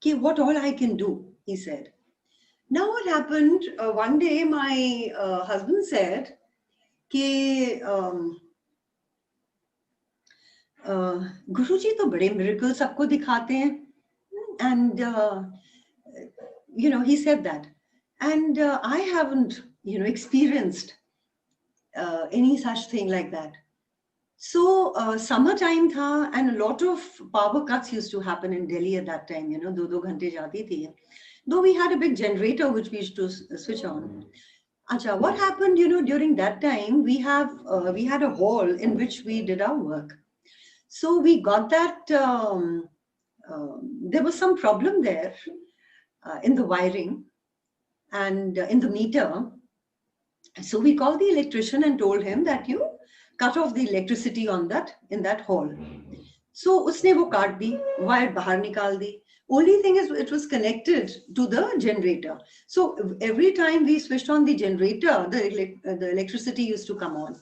कि what all I can do, he said. Now what happened, one day my husband said कि गुरुजी तो बड़े miracles सबको दिखाते हैं. And he said that. And I haven't experienced any such thing like that. So summertime tha, and a lot of power cuts used to happen in Delhi at that time, 2-2 घंटे जाती थी. Though we had a big generator which we used to switch on. Acha, what happened, during that time, we had a hall in which we did our work. So we got that, there was some problem there in the wiring and in the meter. So we called the electrician and told him that you cut off the electricity in that hall. So उसने वो काट दी, wire बाहर निकाल दी. Only thing is it was connected to the generator. So every time we switched on the generator, the electricity used to come on.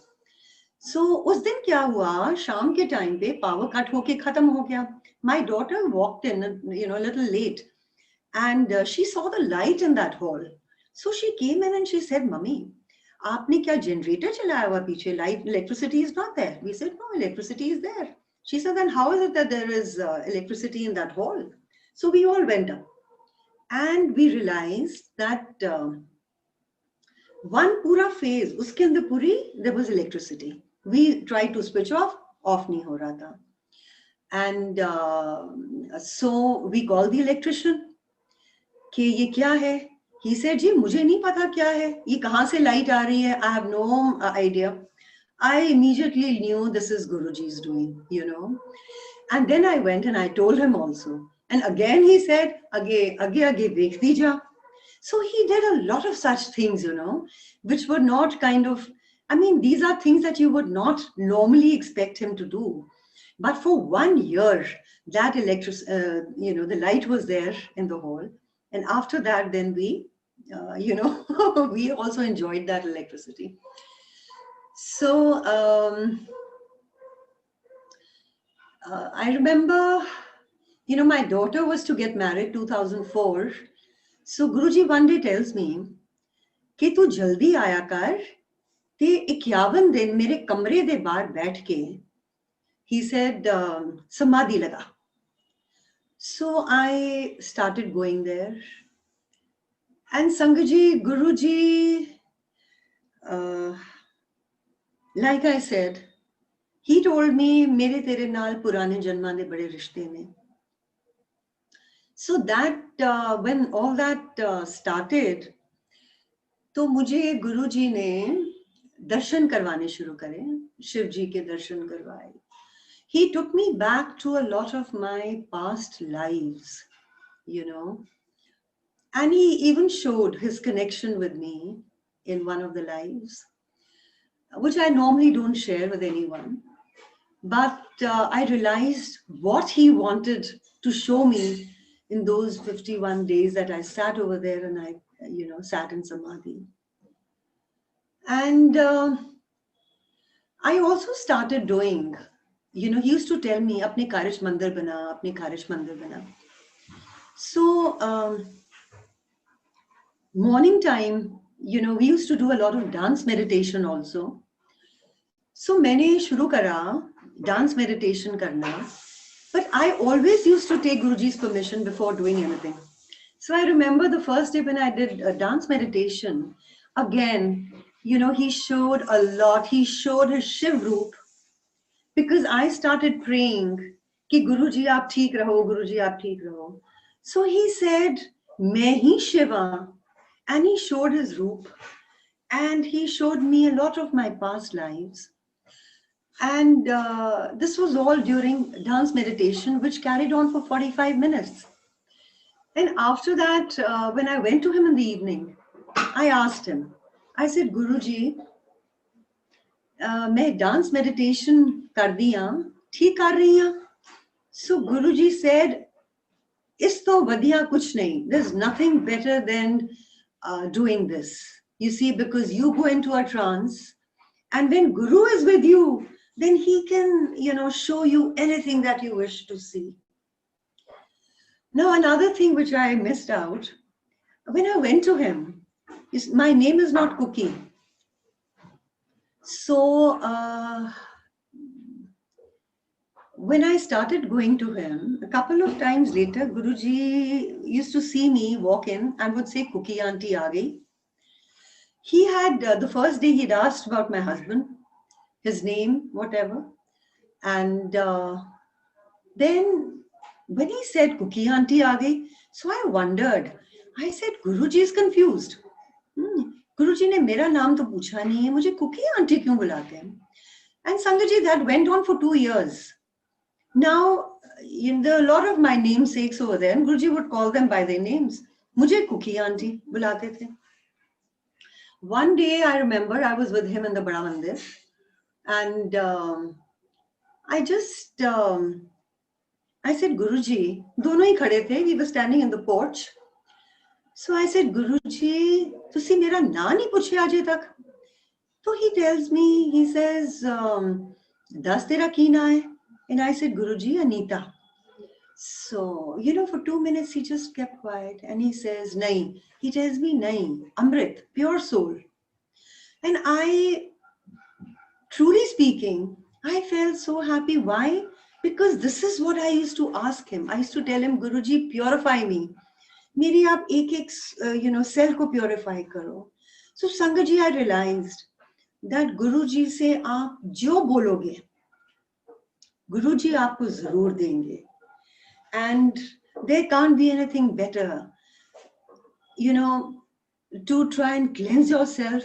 So उस दिन क्या हुआ, शाम के टाइम पे power cut होके खत्म हो गया. My daughter walked in, a little late, and she saw the light in that hall. So she came in and she said, "Mummy, आपने क्या generator चलाया हुआ पीछे? Light, electricity is not there." We said, "No, electricity is there." She said, "Then how is it that there is electricity in that hall?" So we all went up, and we realized that one pura phase, uske andar puri, there was electricity. We tried to switch off nahi ho raha tha. And so we called the electrician कि ये क्या है? He said, जी मुझे नहीं पता क्या है, ये कहाँ से light आ रही है? I have no idea. I immediately knew this is Guruji's doing. And then I went and I told him also. And again he said, "Age dekh dija." So he did a lot of such things, which were not kind of, I mean, these are things that you would not normally expect him to do. But for 1 year, that the light was there in the hall. And after that, then we, we also enjoyed that electricity. So I remember, my daughter was to get married 2004. So Guruji one day tells me, कि तू जल्दी आया कर, ते 51 दिन मेरे कमरे दे बाहर बैठ के, he said, समाधि लगा. So I started going there. And Sangaji, Guruji, like I said, he told me, मेरे तेरे नाल पुराने जन्मां दे बड़े रिश्ते ने. So that when all that started, तो मुझे गुरुजी ने दर्शन करवाने शुरू करे, शिव जी के दर्शन करवाए. He took me back to a lot of my past lives, and he even showed his connection with me in one of the lives, which I normally don't share with anyone. But I realized what he wanted to show me in those 51 days that I sat over there and I, sat in Samadhi. And I also started doing, he used to tell me, apne Karish Mandir bana, apne Karish Mandir bana. So morning time, we used to do a lot of dance meditation also. So मैंने शुरू करा dance meditation करना, but I always used to take Guruji's permission before doing anything. So I remember the first day when I did a dance meditation, again, he showed a lot. He showed his Shiv Roop, because I started praying कि Guruji आप ठीक रहो, Guruji आप ठीक रहो. So he said, मैं ही Shiva, and he showed his Roop, and he showed me a lot of my past lives. And this was all during dance meditation, which carried on for 45 minutes. And after that, when I went to him in the evening, I asked him, I said, Guruji, मैं dance meditation कर दिया, ठीक कर रही हूँ? So Guruji said, इस तो वधिया कुछ नहीं. There's nothing better than doing this. You see, because you go into a trance, and when Guru is with you, then he can, show you anything that you wish to see. Now, another thing which I missed out, when I went to him, my name is not Cookie. So when I started going to him, a couple of times later, Guruji used to see me walk in and would say, Cookie auntie aa gayi. He had, the first day he'd asked about my husband, his name, whatever. And then when he said, Cookie auntie aa gayi, so I wondered. I said, Guruji is confused. Guruji ne mera naam to pucha nahi hai, mujhe Cookie auntie kyun bulate hain? And Sangaji, that went on for 2 years. Now, a lot of my namesakes over there, and Guruji would call them by their names. Mujhe Cookie auntie bulate the. One day I remember I was with him in the Bada Mandir, and I just I said, Guruji, दोनों ही खड़े थे. We were standing in the porch. So I said, Guruji, तुसी मेरा ना नहीं पूछे आजे तक. So he tells me, he says, das tera ki na hai? And I said, Guruji, Anita. So, for 2 minutes, he just kept quiet and he says, nahi. He tells me, nahi, Amrit, pure soul. And truly speaking, I felt so happy. Why? Because this is what I used to ask him. I used to tell him, Guruji, purify me. मेरी आप एक cell को purify करो. So Sangaji, I realized that Guruji से आप जो बोलोगे, Guruji आपको जरूर देंगे. And there can't be anything better, to try and cleanse yourself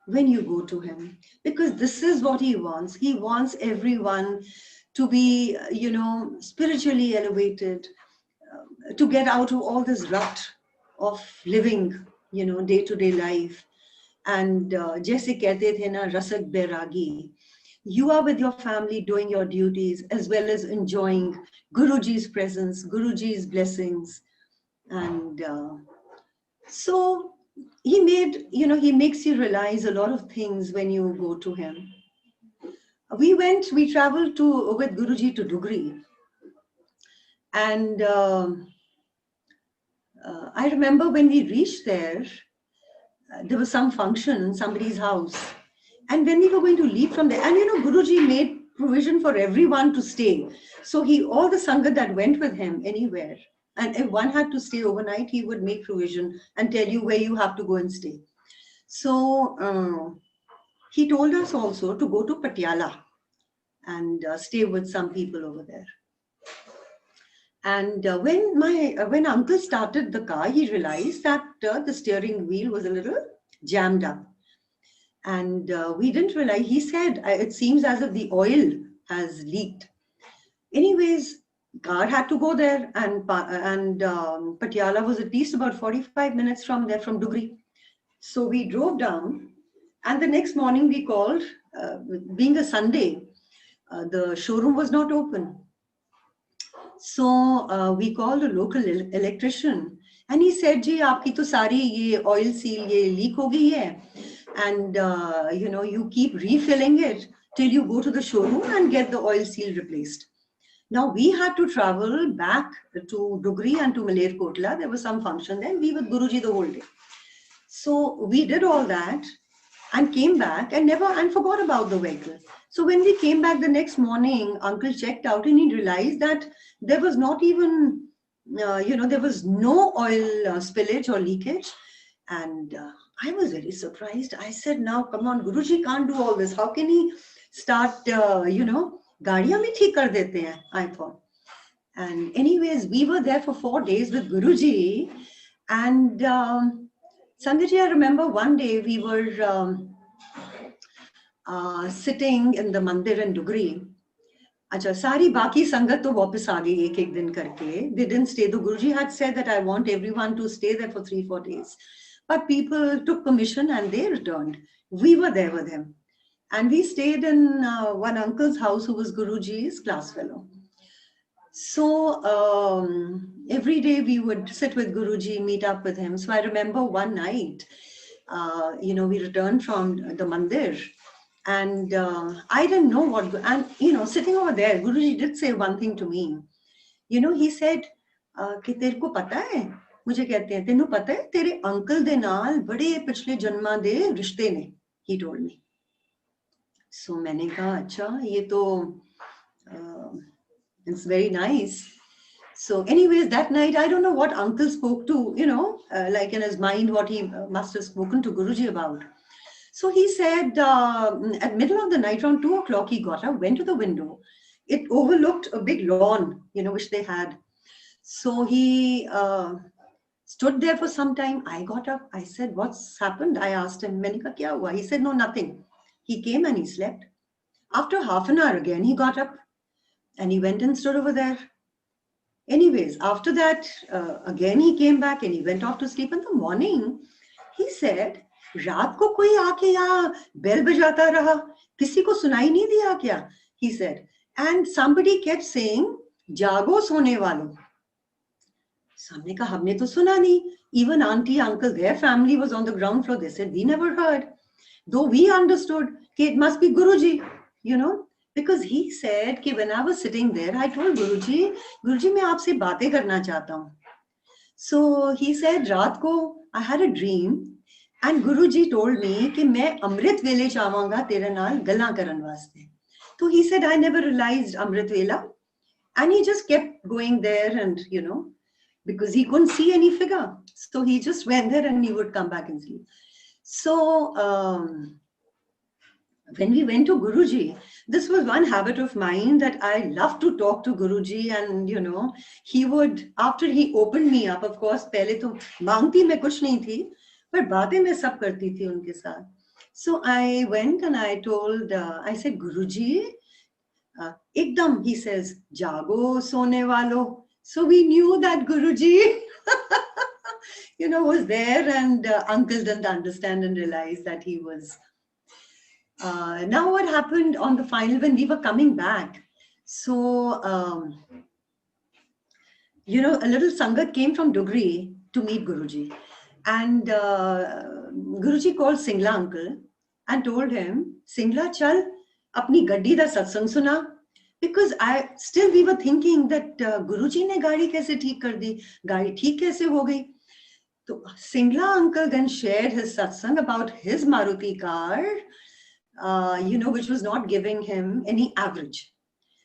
when you go to him. Because this is what he wants. He wants everyone to be, spiritually elevated, to get out of all this rut of living, day-to-day life. And jaise kehte the na, rasak bairagi. You are with your family doing your duties as well as enjoying Guruji's presence, Guruji's blessings. And so he makes you realize a lot of things when you go to him. We traveled with Guruji to Dugri. And I remember when we reached there, there was some function in somebody's house. And when we were going to leave from there, and Guruji made provision for everyone to stay. So all the Sangat that went with him anywhere, and if one had to stay overnight, he would make provision and tell you where you have to go and stay. So he told us also to go to Patiala and stay with some people over there. And when uncle started the car, he realized that the steering wheel was a little jammed up. And we didn't realize, he said, it seems as if the oil has leaked. Anyways, car had to go there, and Patiala was at least about 45 minutes from there, from Dugri. So we drove down, and the next morning we called, being a Sunday, the showroom was not open. So we called a local electrician, and he said, "Ji, aapki to sari ye oil seal ye leak ho gayi hai, and you keep refilling it till you go to the showroom and get the oil seal replaced." Now we had to travel back to Dugri and to Malerkotla. There was some function there. We were with Guruji the whole day. So we did all that and came back and forgot about the vehicle. So when we came back the next morning, uncle checked out and he realized that there was not even, there was no oil spillage or leakage. And I was very surprised. I said, now, come on, Guruji can't do all this. How can he start, gaadiyan bhi theek kar dete hain, I thought. And anyways, we were there for 4 days with Guruji. And Sangaji, I remember one day we were sitting in the mandir in Dugri. Acha, sari baki sangat to वापस आ गई एक दिन करके. They didn't stay. The Guruji had said that I want everyone to stay there for 3-4 days. But people took permission and they returned. We were there with him. And we stayed in one uncle's house who was Guruji's class fellow. So every day we would sit with Guruji, meet up with him. So I remember one night, we returned from the mandir. And I didn't know what, and sitting over there, Guruji did say one thing to me. He said, कि तेरे को पता है, मुझे कहते हैं, तेनू पता है तेरे अंकल दे नाल बड़े पिछले जन्मां दे रिश्ते ने, he told me. So मैंने कहा, अच्छा, ये तो it's very nice. So anyways, that night, I don't know what uncle spoke to, like in his mind, what he must have spoken to Guruji about. So he said, at middle of the night, around 2 o'clock, he got up, went to the window. It overlooked a big lawn, which they had. So he stood there for some time. I got up. I said, what's happened? I asked him, "Maine kaha kya hua?" He said, no, nothing. He came and he slept. After half an hour again, he got up and he went and stood over there. Anyways, after that, again, he came back and he went off to sleep. In the morning, he said, रात को कोई आके यहाँ bell बजाता रहा, किसी को सुनाई नहीं दिया क्या? He said, and somebody kept saying, जागो सोने वालों. So हमने कहा हमने तो सुना नहीं. Even auntie, uncle, their family was on the ground floor. They said we never heard. Though we understood that it must be Guruji, you know, because he said कि when I was sitting there, I told Guruji, Guruji मैं आपसे बातें करना चाहता हूँ. So he said रात को I had a dream and Guruji told me कि मैं अमृत वेले चाहूँगा तेरे नाल गल्ला करन वास्ते. So he said I never realized Amrit Vela, and he just kept going there and because he couldn't see any figure, so he just went there and he would come back and sleep. So when we went to Guruji, this was one habit of mine that I love to talk to Guruji, and he would, after he opened me up, of course, पहले तो मांगती मैं कुछ नहीं थी, पर बातें मैं सब करती थी उनके साथ. So I went and I told, I said, Guruji, ekdam, he says, jago sone walo. So we knew that Guruji, was there, and uncle didn't understand and realize that he was. Now what happened on the final when we were coming back? So, a little Sangat came from Dugri to meet Guruji. And Guruji called Singla uncle and told him, Singla, chal, apni gaddi da satsang suna. Because we were thinking that Guruji ne gaadi kaise theek kar di, gaadi theek kaise ho gayi. So Singla uncle then shared his satsang about his Maruti car, which was not giving him any average.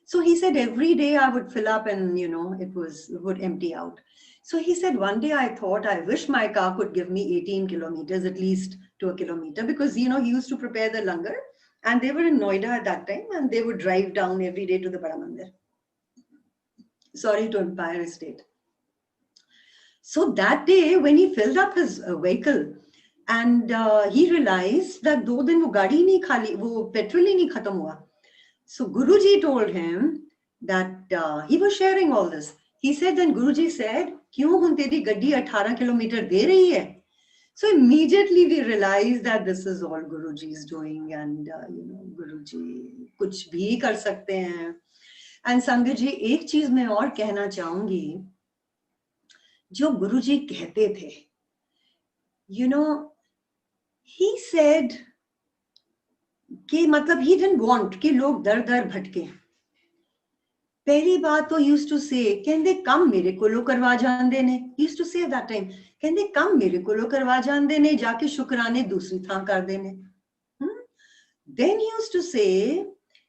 So he said every day I would fill up and, it would empty out. So he said, one day I thought, I wish my car could give me 18 kilometers, at least to a kilometer, because, he used to prepare the langar, and they were in Noida at that time, and they would drive down every day to the Bada Mandir. Sorry, to Empire Estate. So that day, when he filled up his vehicle, and he realized that 2 दिन वो गाड़ी नहीं खाली, वो petrol ही नहीं खत्म हुआ. So Guruji told him that he was sharing all this. He said, then Guruji said, क्यों hun teri gaddi 18 kilometer de rahi hai? So immediately we realized that this is all Guruji is doing, and Guruji kuch bhi kar sakte hain. And Sangat ji, एक चीज मैं और कहना चाहूंगी, जो गुरुजी कहते थे, he said कि मतलब he didn't want कि लोग दर दर भटके. पहली बात तो used to say, कहंदे कम मेरे कोलों करवा जांदे ने. He used to say at that time, कहंदे कम मेरे कोलों करवा जांदे ने, जाके शुक्राने दूसरी थां कर देने. Then he used to say,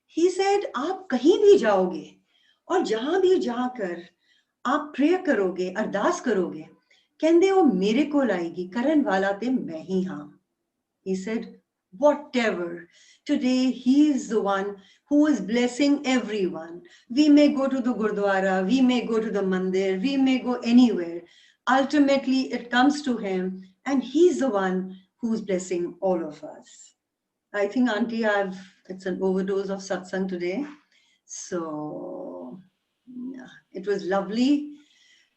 he said, आप कहीं भी जाओगे और जहां भी जाकर आप प्रेयर करोगे, अरदास करोगे, कहंदे वो मेरे को लाएगी, करन वाला ते मैं ही हां. He said, whatever. Today, he is the one who is blessing everyone. We may go to the Gurdwara, we may go to the Mandir, we may go anywhere. Ultimately, it comes to him, and he's the one who's blessing all of us. I think, Auntie, it's an overdose of satsang today. So, it was lovely.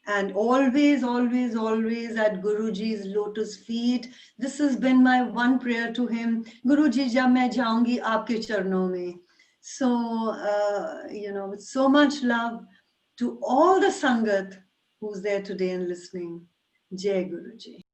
And always, always, always at Guruji's lotus feet. This has been my one prayer to him. Guruji, jab main jaungi aapke charnon mein. So, with so much love to all the Sangat who's there today and listening. Jai Guruji.